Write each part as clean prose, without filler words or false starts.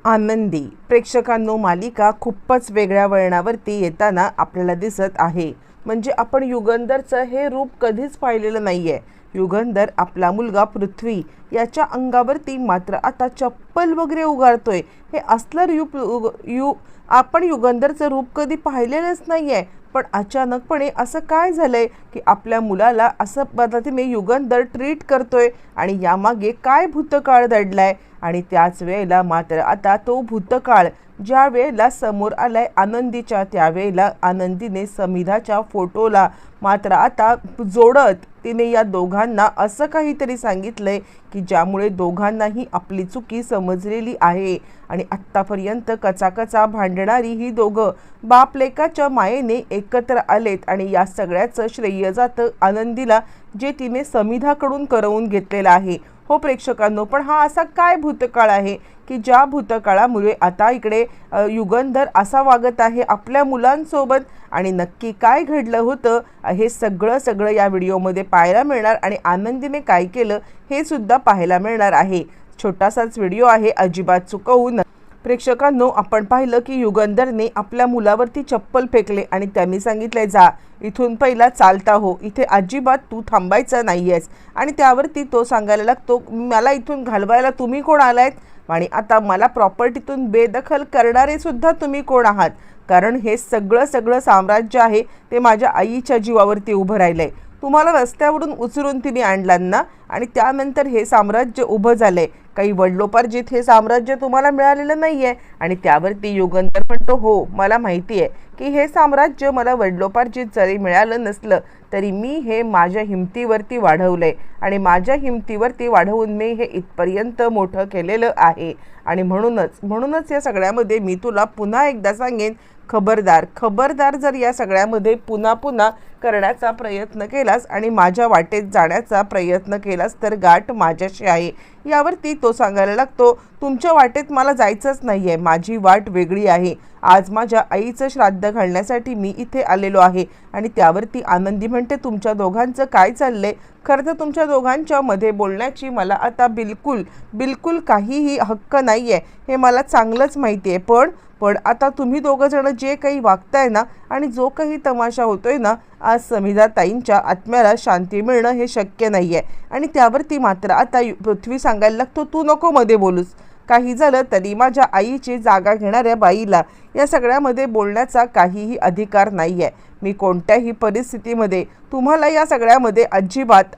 आनंदी प्रेक्षकांनो, मालिका खूपच वेगळ्या वळणावरती येताना आपल्याला दिसत आहे. म्हणजे आपण युगंधरचं हे रूप कधीच पाहिलेलं नाही आहे. युगंधर आपला मुलगा पृथ्वी याच्या अंगावरती मात्र आता चप्पल वगैरे उगारतोय. हे असलं आपण युगंधरचं रूप कधी पाहिलेलंच नाही आहे. पण अचानकपणे असं काय झालंय की आपल्या मुलाला असं पद्धतीने युगंधर ट्रीट करतोय आणि यामागे काय भूतकाळ दडलाय. आणि त्याच वेळेला मात्र आता तो भूतकाळ ज्या वेळेला समोर आलाय आनंदीच्या, त्यावेळेला आनंदीने समिधाच्या फोटोला मात्र आता जोडत तिने या दोघांना असं काहीतरी सांगितलंय की ज्यामुळे दोघांनाही आपली चुकी समजलेली आहे. आणि आत्तापर्यंत कचाकचा भांडणारी ही दोघं बाप लेकाच्या मायेने एकत्र आलेत आणि या सगळ्याचं श्रेय जातं आनंदीला, जे तिने समिधाकडून करवून घेतलेलं आहे. हो प्रेक्षकांनो, पण हा असा काय भूतकाळ आहे की ज्या भूतकाळामुळे आता इकडे युगंधर असा वागत आहे आपल्या मुलांसोबत. आणि नक्की काय घडलं होतं हे सगळं या व्हिडिओमध्ये पाहायला मिळणार आणि आनंदीने काय केलं हे सुद्धा पाहायला मिळणार आहे. छोटासाच व्हिडिओ आहे, अजिबात चुकवू नका. प्रेक्षकांनो, आपण पाहिलं की युगंधरने आपल्या मुलावरती चप्पल फेकले आणि त्यांनी सांगितले, जा इथून पहिला चालता हो, इथे अजिबात तू थांबायचं नाही आहेस. आणि त्यावरती तो सांगायला लागतो, मला इथून घालवायला तुम्ही कोण आलायत आणि आता मला प्रॉपर्टीतून बेदखल करणारे सुद्धा तुम्ही कोण आहात. कारण हे सगळं साम्राज्य आहे ते माझ्या आईच्या जीवावरती उभं राहिलंय. तुम्हाला रस्त्यावरून उचलून तिने आणलांना आणि त्यानंतर हे साम्राज्य उभं झालंय. काही वडिलोपार्जित हे साम्राज्य तुम्हाला मिळालेलं नाही आहे. आणि त्यावरती युगंधर म्हणतो, हो मला माहिती आहे की हे साम्राज्य मला वडिलोपार्जित जरी मिळालं नसलं तरी मी हे माझ्या हिमतीवरती वाढवलंय आणि माझ्या हिमतीवरती वाढवून मी हे इथपर्यंत मोठं केलेलं आहे. आणि म्हणूनच या सगळ्यामध्ये मी तुला पुन्हा एकदा सांगेन, खबरदार जर या सगळ्यामध्ये पुन्हा करण्याचा प्रयत्न केलास आणि माझ्या वाटेत जाण्याचा प्रयत्न केलास तर गाठ माझ्याशी आहे. यावरती तो सांगायला लागतो, तुमच्या वाटेत मला जायचंच नाही आहे, माझी वाट वेगळी आहे. आज माझ्या आईचं श्राद्ध घालण्यासाठी मी इथे आलेलो आहे. आणि त्यावरती आनंदी म्हणते, तुमच्या दोघांचं काय चाललंय? खरं तर तुमच्या दोघांच्या मध्ये बोलण्याची मला आता बिलकुल काहीही हक्क नाही आहे, हे मला चांगलंच माहिती आहे. पण आता तुम्ही दोघं जण जे काही वागताय ना आणि जो काही तमाशा होतोय ना, आज समिधाताईंच्या आत्म्याला शांती मिळणं हे शक्य नाही आहे. आणि त्यावरती मात्र आता पृथ्वी सांगायला लागतो, तू नको मध्ये बोलूस. काही झालं तरी माझ्या आईची जागा घेणाऱ्या बाईला या सगळ्यामध्ये बोलण्याचा काहीही अधिकार नाही आहे. मी कोणत्याही परिस्थितीमध्ये तुम्हाला या सगळ्यामध्ये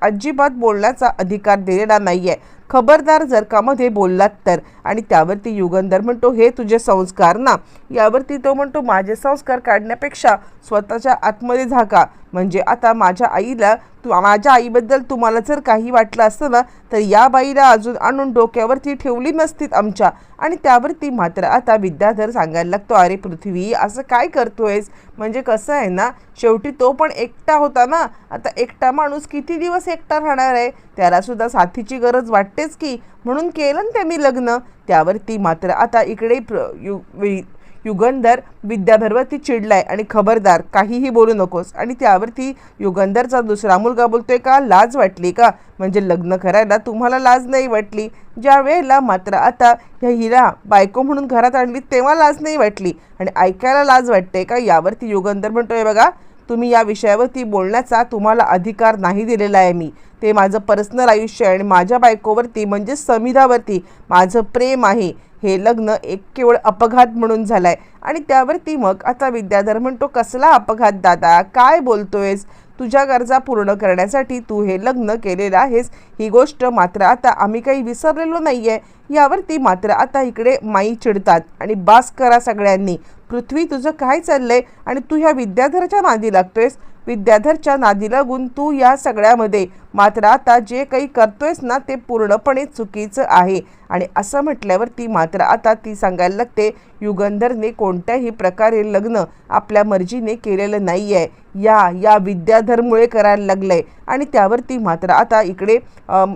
अजिबात बोलण्याचा अधिकार दिलेला नाही आहे. खबरदार जर का मध्ये बोललात तर. आणि त्यावरती युगंधर म्हणतो, हे तुझे संस्कार ना. यावरती तो म्हणतो, माझे संस्कार काढण्यापेक्षा स्वतःच्या आतमध्ये झाका. म्हणजे आता माझ्या आईबद्दल तुम्हाला जर काही वाटलं असतं ना तर या बाईला अजून आणून डोक्यावरती ठेवली नसतीत आमच्या. आणि त्यावरती मात्र आता विद्याधर सांगायला लागतो, अरे पृथ्वी असं काय करतोयस? म्हणजे कसं आहे ना, शेवटी तो पण एकटा होता ना. आता एकटा माणूस किती दिवस एकटा राहणार आहे? त्याला सुद्धा साथीची गरज वाटतेच की, म्हणून केलं ना त्यांनी लग्न. त्यावरती मात्र आता इकडे युगंधर विद्याधरवरती चिडलाय आणि खबरदार काहीही बोलू नकोस. आणि त्यावरती युगंधरचा दुसरा मुलगा बोलतोय, का लाज वाटली का? म्हणजे लग्न करायला तुम्हाला लाज नाही वाटली? ज्या वेळेला मात्र आता ह्या हिला बायको म्हणून घरात आणली तेव्हा लाज नाही वाटली आणि ऐकायला लाज वाटते का? यावरती युगंधर म्हणतोय, बघा तुम्ही या विषयावरती बोलण्याचा तुम्हाला अधिकार नाही दिलेला आहे. मी ते माझं पर्सनल आयुष्य आहे आणि माझ्या बायकोवरती म्हणजे समिधावरती माझं प्रेम आहे. हे लग्न एक केवळ अपघात म्हणून झालाय. आणि त्यावरती मग आता विद्याधर म्हणतो, कसला अपघात दादा, काय बोलतोयस? तुझ्या गरजा पूर्ण करण्यासाठी तू हे लग्न केलेलं आहेस, ही गोष्ट मात्र आता आम्ही काही विसरलेलो नाही आहे. यावरती मात्र आता इकडे माई चिडतात आणि बास करा सगळ्यांनी. पृथ्वी तुझं काय चाललंय आणि तू ह्या विद्याधरच्या नादी लागतोयस? विद्याधरच्या नादी लागून तू या सगळ्यामध्ये मात्र आता जे काही करतोयस ना ते पूर्णपणे चुकीचं आहे. आणि असं म्हटल्यावरती मात्र आता ती सांगायला लागते, युगंधरने कोणत्याही प्रकारे लग्न आपल्या मर्जीने केलेलं नाही आहे, या विद्याधरमुळे करायला लागलंय. आणि त्यावरती मात्र आता इकडे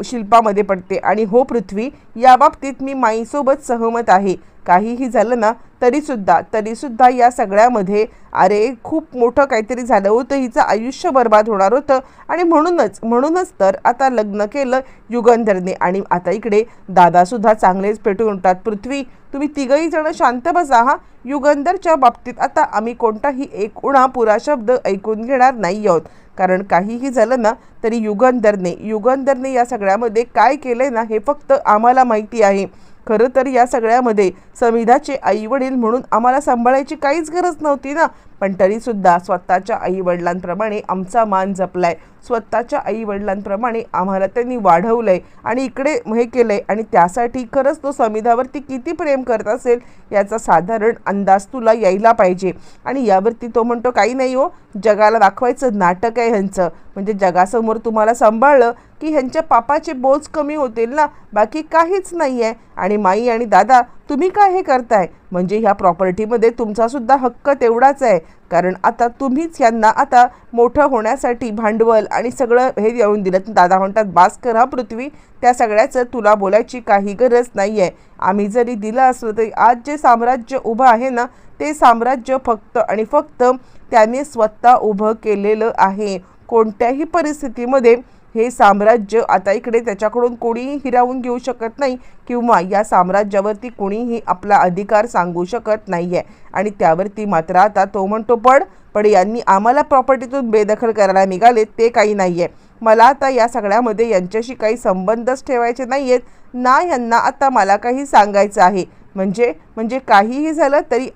शिल्पामध्ये पडते आणि हो पृथ्वी, या बाबतीत मी माईसोबत सहमत आहे. काहीही झालं ना तरीसुद्धा या सगळ्यामध्ये अरे खूप मोठं काहीतरी झालं होतं, हिचं आयुष्य बर्बाद होणार होतं आणि म्हणूनच तर आता लग्न केलं युगंधरने. आणि आता इकडे दादासुद्धा चांगलेच पेटून उठतात. पृथ्वी, तुम्ही तिघही जण शांत बसा हा. युगंधरच्या बाबतीत आता आम्ही कोणताही एक उणा पुरा शब्द ऐकून घेणार नाही आहोत, कारण काहीही झालं ना तरी युगंधरने या सगळ्यामध्ये काय केलंय ना हे फक्त आम्हाला माहिती आहे. खरं तर या सगळ्यामध्ये समिधाचे आईवडील म्हणून आम्हाला सांभाळायची काहीच गरज नव्हती ना, पण तरीसुद्धा स्वतःच्या आईवडिलांप्रमाणे आमचा मान जपलाय, स्वतःच्या आईवडिलांप्रमाणे आम्हाला त्यांनी वाढवलंय आणि इकडे हे केलंय. आणि त्यासाठी खरंच तो समिधावरती किती प्रेम करत असेल याचा साधारण अंदाज तुला यायला पाहिजे. आणि यावरती तो म्हणतो काही नाही हो, जगाला दाखवायचं नाटक आहे ह्यांचं, म्हणजे जगासमोर तुम्हाला सांभाळलं की ह्यांच्या पापाचे बोज कमी होतील ना, बाकी काहीच नाही आहे. आणि माई आणि दादा तुम्ही काय हे करताय, म्हणजे ह्या प्रॉपर्टीमध्ये तुमचासुद्धा हक्क तेवढाच आहे, कारण आता तुम्हीच यांना आता मोठं होण्यासाठी भांडवल आणि सगळं हे देऊन दिलं. दादा म्हणतात बास कर हा पृथ्वी, त्या सगळ्याचं तुला बोलायची काही गरज नाही आहे. आम्ही जरी दिलं असलं तरी आज जे साम्राज्य उभं आहे ना ते साम्राज्य फक्त आणि फक्त त्याने स्वतः उभं केलेलं आहे. कोणत्याही परिस्थितीमध्ये हे साम्राज्य आता इकडे त्याच्याकडून कोणीही हिरावून घेऊ शकत नाही किंवा या साम्राज्यावरती कोणीही आपला अधिकार सांगू शकत नाही आहे. आणि त्यावरती मात्र आता तो म्हणतो पण यांनी आम्हाला प्रॉपर्टीतून बेदखल करायला निघाले ते काही नाही आहे. मला आता या सगळ्यामध्ये यांच्याशी काही संबंधच ठेवायचे नाही आहेत ना, यांना आता मला काही सांगायचं आहे. म्हणजे काहीही झालं तरी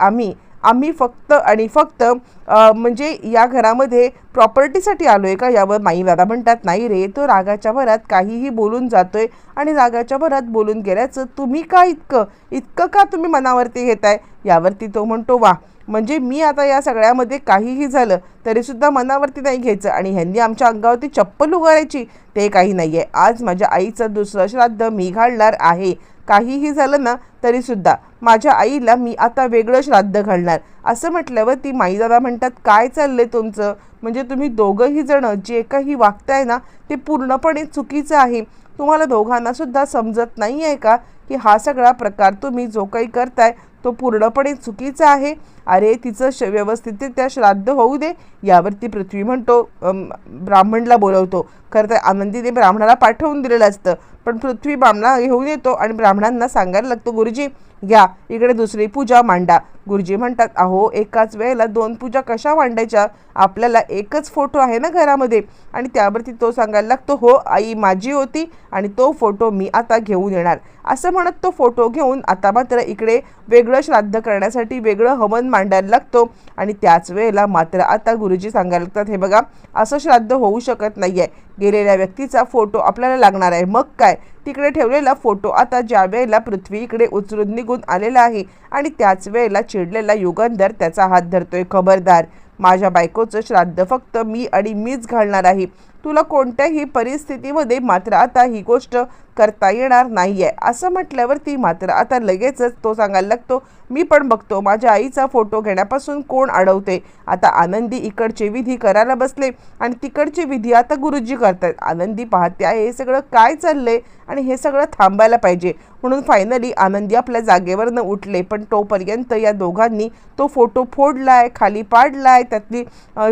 आम्ही फक्त आणि फक्त म्हणजे या घरामध्ये प्रॉपर्टीसाठी आलो आहे का, यावर माई दादा म्हणतात नाही रे, तो रागाच्या भरात काहीही बोलून जातोय आणि रागाच्या भरात बोलून गेल्याचं तुम्ही का इतकं का तुम्ही मनावरती घेताय. यावरती तो म्हणतो वा, म्हणजे मी आता या सगळ्यामध्ये काहीही झालं तरीसुद्धा मनावरती नाही घ्यायचं आणि ह्यांनी आमच्या अंगावरती चप्पल उगारायची ते काही नाही आहे. आज माझ्या आईचं दुसरं श्राद्ध मी घालणार आहे. काहीही झालं ना तरीसुद्धा माझ्या आईला मी आता वेगळं श्राद्ध घालणार. असं म्हटल्यावर ती माईदादा म्हणतात काय चाललंय तुमचं, म्हणजे तुम्ही दोघंही जण जे काही वागताय ना ते पूर्णपणे चुकीचं आहे. तुम्हाला दोघांनासुद्धा समजत नाही आहे का की हा सगळा प्रकार तुम्ही जो काही करताय तो पूर्णपणे चुकीचा आहे. अरे तिचं व्यवस्थितरित्या श्राद्ध होऊ दे. यावरती पृथ्वी म्हणतो ब्राह्मणला बोलवतो. खरं तर आनंदीने ब्राह्मणाला पाठवून दिलेलं असतं, पण पृथ्वी ब्राह्मणा घेऊन येतो आणि ब्राह्मणांना सांगायला लागतो गुरुजी घ्या इकडे दुसरी पूजा मांडा. गुरुजी म्हणतात अहो एकाच वेळेला 2 पूजा कशा मांडायच्या, आपल्याला एकच फोटो आहे ना घरामध्ये. आणि त्यावरती तो सांगायला लागतो हो आई माझी होती आणि तो फोटो मी आता घेऊन येणार. असं म्हणत तो फोटो घेऊन आता मात्र इकडे वेगळं श्राद्ध करण्यासाठी वेगळं हवन मांडायला लागतो. आणि त्याच वेळेला मात्र आता गुरुजी सांगायला लागतात हे बघा असं श्राद्ध होऊ शकत नाही आहे, गेलेल्या व्यक्तीचा फोटो आपल्याला लागणार आहे. मग काय, तिकडे ठेवलेला फोटो आता ज्या वेळेला पृथ्वी इकडे उचलून निघून आलेला आहे आणि त्याच वेळेला चिडलेला युगंधर त्याचा हात धरतोय. खबरदार, माझ्या बायकोचं श्राद्ध फक्त मी आणि मीच घालणार आहे. तुला कोणत्याही परिस्थितीमध्ये मात्र आता ही गोष्ट करता येणार नाही आहे. असं म्हटल्यावरती मात्र आता लगेचच तो सांगायला लागतो मी पण बघतो माझ्या आईचा फोटो घेण्यापासून कोण अडवते. आता आनंदी इकडचे विधी करायला बसले आणि तिकडचे विधी आता गुरुजी करतात. आनंदी पाहते आहे हे सगळं काय चाललंय आणि हे सगळं थांबायला पाहिजे. म्हणून फायनली आनंदी आपल्या जागेवरनं उठले, पण तोपर्यंत या दोघांनी तो फोटो फोडलाय, खाली पाडलाय, त्यातली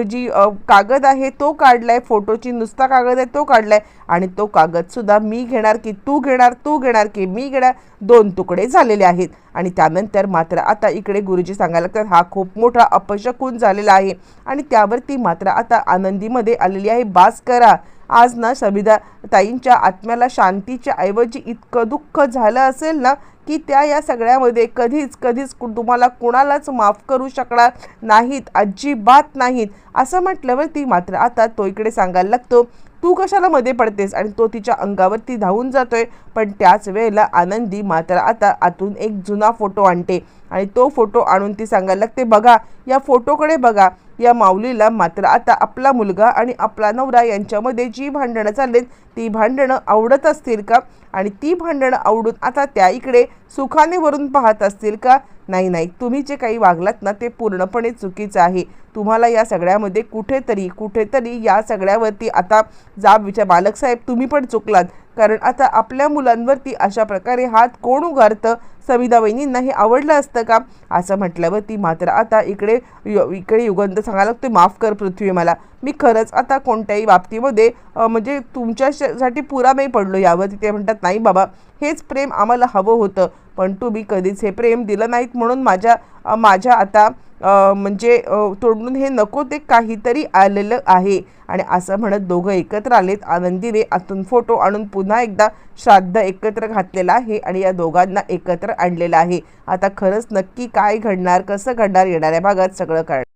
जी कागद आहे तो काढलाय, फोटोची नुसता कागद आहे तो काढलाय आणि तो कागदसुद्धा मी घेणार की तू घेणार की मी घेणार 2 तुकडे झालेले आहेत. आणि त्यानंतर मात्र आता इकडे गुरुजी सांगायला लागतात हा खूप मोठा अपशकुन झालेला आहे. आणि त्यावरती मात्र आता आनंदीमध्ये आलेली आहे बास करा. आज ना समिधा ताईंच्या आत्म्याला शांतीच्या ऐवजी इतकं दुःख झालं असेल ना की त्या या सगळ्यामध्ये कधीच तुम्हाला कुणालाच माफ करू शकणार नाहीत, अजिबात नाहीत. असं म्हटल्यावरती मात्र आता तो इकडे सांगायला लागतो तू कशाला मध्ये पडतेस आणि तो तिच्या अंगावरती धावून जातोय. पण त्याच वेळेला आनंदी मात्र आता आतून एक जुना फोटो आणते आणि तो फोटो आणून ती सांगायला लागते बघा या फोटोकडे बघा. या माऊलीला मात्र आता आपला मुलगा आणि आपला नवरा यांच्यामध्ये जी भांडणं चाललेत ती भांडणं आवडत असतील का आणि ती भांडणं आवडून आता त्या इकडे सुखाने वरून पाहत असतील का. नाही, तुम्ही जे काही वागलात ना ते पूर्णपणे चुकीचं आहे. तुम्हाला या सगळ्यामध्ये कुठेतरी या सगळ्यावरती आता जाब विचार मालक साहेब तुम्ही पण चुकलात. कारण आता आपल्या मुलांवरती अशा प्रकारे हात कोण उगारतं? सविता वहिनींना हे आवडलं असतं का? असं म्हटल्यावरती मात्र आता इकडे युगंधर सांगायला लागतोय, माफ कर पृथ्वी मला, मी खरंच आता कोणत्याही बाबतीमध्ये म्हणजे तुमच्यासाठी पुरा नाही पडलो यावरती. ते म्हणतात, नाही बाबा, हेच प्रेम आम्हाला हवं होतं, पण तुम्ही कधीच हे प्रेम दिलं नाहीत, म्हणून माझ्या आता म्हणजे तोंडून हे नको ते काहीतरी आलेलं आहे. आणि असं म्हणत दोघं एकत्र आलेत. आनंदीने आतून फोटो आणून पुन्हा एकदा श्राद्ध एकत्र घातलेलं आहे आणि या दोघांना एकत्र आणलेलं आहे. आता खरंच नक्की काय घडणार, कसं घडणार, येणाऱ्या भागात सगळं कळणार.